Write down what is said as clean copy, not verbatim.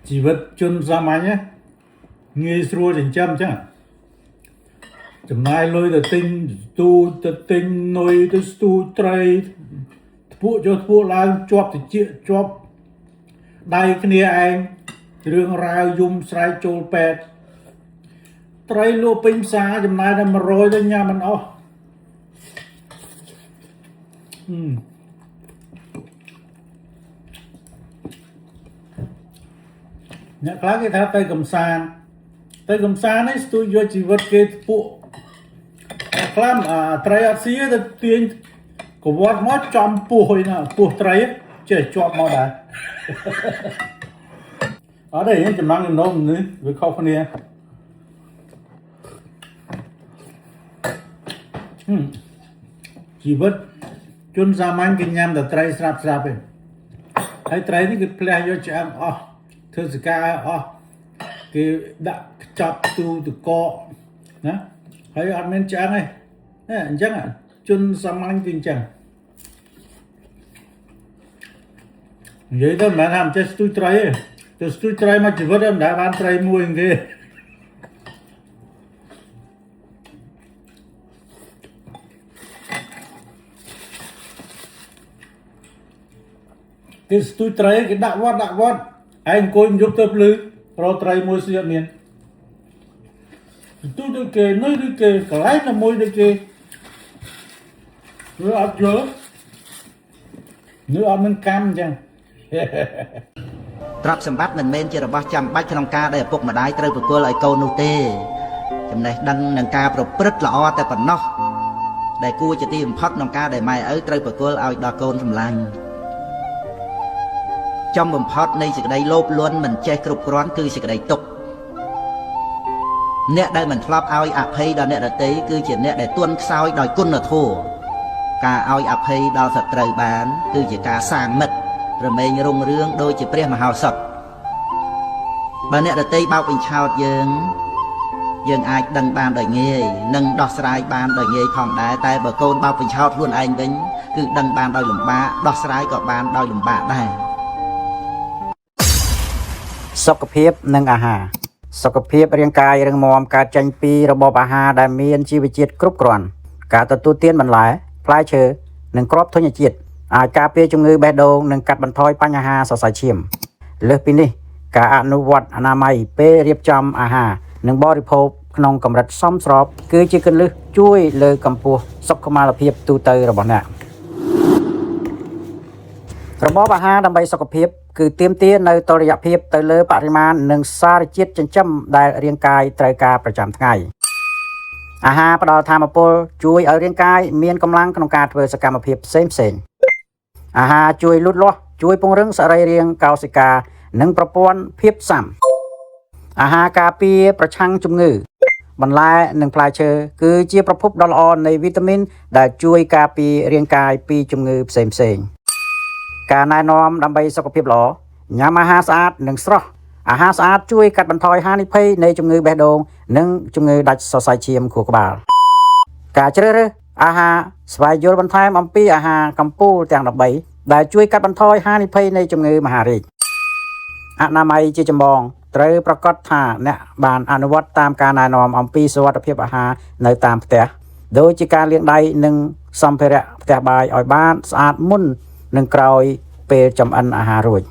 ជីវិតជនសាមញ្ញងាយស្រួលចិញ្ចឹមចឹងចំណាយលុយទៅទិញទូទៅទិញនុយទៅស្ទូត្រីថ្ពួកយកថ្ពួកឡើងជាប់តិចជាប់ដៃគ្នាឯងរឿងរ៉ាវយំស្រែកចូលពេទ្យត្រីលក់ពេញផ្សារចំណាយតែ100ទៅញ៉ាំមិនអស់អ្នកខ្លះគេថាទៅកំសាន្តនេះស្ទូចយកជីវិតគេពួកខ្លាំត្រីអត់ស៊ីទៅទាញកវត្តមកចំពោះហើយណាពោះត្រីចេះជាប់មកដែរអត់ទេចំណងចំណុំនេះវាខុសគ្នាជីវិតជនសាមញ្ញគេញ៉ាំតែត្រីស្រាប់ទេហើយត្រីនេះគេផ្លះយកឆ្អឹងអស់ធ្វើសកាអស់គេដាក់ខ្ចប់ទូទឹកកកណាហើយអត់មានឆ្អឹងទេអញ្ចឹងជនសាមញ្ញគឺអញ្ចឹងនិយាយទៅមិនថាចេះស្ទូចត្រីទេទៅស្ទូចត្រីមកជីវិតមិនដែលបានត្រីមួយទេគេស្ទូចត្រីគេដាក់វត្តឯងអង្គុយយកទៅភ្លឺរកត្រីមួយស្ទៀតមានស្ទូចដូចគេនៅដូចគេកន្លែងណាមួយដូចគេឬអត់យល់ឬអត់មានកម្មអញ្ចឹងទ្រព្យសម្បត្តិមិនមែនជារបស់ចាំបាច់ក្នុងការដែលឪពុកម្ដាយត្រូវប្រគល់ឲ្យកូននោះទេចំណេះដឹងនិងការប្រព្រឹត្តល្អតែប៉ុណ្ណោះដែលគួរជាទីបំផុតក្នុងការដែលម៉ែឪត្រូវប្រគល់ឲ្យដល់កូនសម្លាញ់ចំបំផុតនៃសេចក្តីលោភលន់មិនចេះគ្រប់គ្រាន់គឺសេចក្តីទុក្ខអ្នកដែលមិនធ្លាប់ឲ្យអភ័យដល់អ្នកដទៃគឺជាអ្នកដែលទន់ខ្សោយដោយគុណធម៌ការឲ្យអភ័យដល់សត្រូវបានគឺជាការសាងមិត្តរមែងរុងរឿងដូចជាព្រះមហោសថបើអ្នកដទៃបោកបញ្ឆោតយើងអាចដឹងបានដោយងាយនិងដោះស្រាយបានដោយងាយផងដែរតែបើកូនបោកបញ្ឆោតខ្លួនឯងវិញគឺដឹងបានដោយលំបាកដោះស្រាយក៏បានដោយលំបាកដែរសុខភាពនិងអាហារសុខភាពរាងកាយរឹងមាំកើតចេញពីរបបអាហារដែលមានជីវជាតិគ្រប់គ្រាន់ការទទួលទានបន្លែផ្លែឈើនិងគ្រាប់ធញ្ញជាតិអាចការពារជំងឺបេះដូងនិងកាត់បន្ថយបញ្ហាសរសៃឈាមលើសពីនេះការអនុវត្តអនាម័យពេលរៀបចំអាហារនិងបរិភោគក្នុងកម្រិតសមស្របគឺជាគន្លឹះជួយលើកកម្ពស់សុខុមាលភាពទូទៅរបស់អ្នករបបអាហារដើម្បីសុខភាពគឺទាមទារនៅតុល្យភាពទៅលើបរិមាណនិងសារជាតិចិញ្ចឹមដែលរាងកាយត្រូវការប្រចាំថ្ងៃអាហារផ្ដល់ថាមពលជួយឲ្យរាងកាយមានកម្លាំងក្នុងការធ្វើសកម្មភាពផ្សេងអាហារជួយលូតលាស់ជួយពង្រឹងសរីរាង្គកោសិកានិងប្រព័ន្ធភាពស៊ាំអាហារការពារប្រឆាំងជំងឺបន្លែនិងផ្លែឈើគឺជាប្រភពដ៏ល្អនៃវីតាមីនដែលជួយការពាររាងកាយពីជំងឺផ្សេងការណែនាំដើម្បីសុខភាពល្អញ៉ាំអាហារស្អាតនិងស្រស់អាហារស្អាតជួយកាត់បន្ថយហានិភ័យនៃជំងឺបេះដូងនិងជំងឺដាច់សរសៃឈាមខួរក្បាលការជ្រើសរើសអាហារស្វែងយល់បន្ថែមអំពីអាហារកម្ពុជាទាំង13ដែលជួយកាត់បន្ថយហានិភ័យនៃជំងឺមហារីកអនាម័យជាចម្បងត្រូវប្រាកដថាអ្នកបានអនុវត្តតាមការណែនាំអំពីសុវត្ថិភាពអាហារនៅតាមផ្ទះដូចជាការលាងដៃនិងសម្ភារៈផ្ទះបាយឲ្យបានស្អាតមុននិងក្រោយពេលចម្អិនអាហាររួច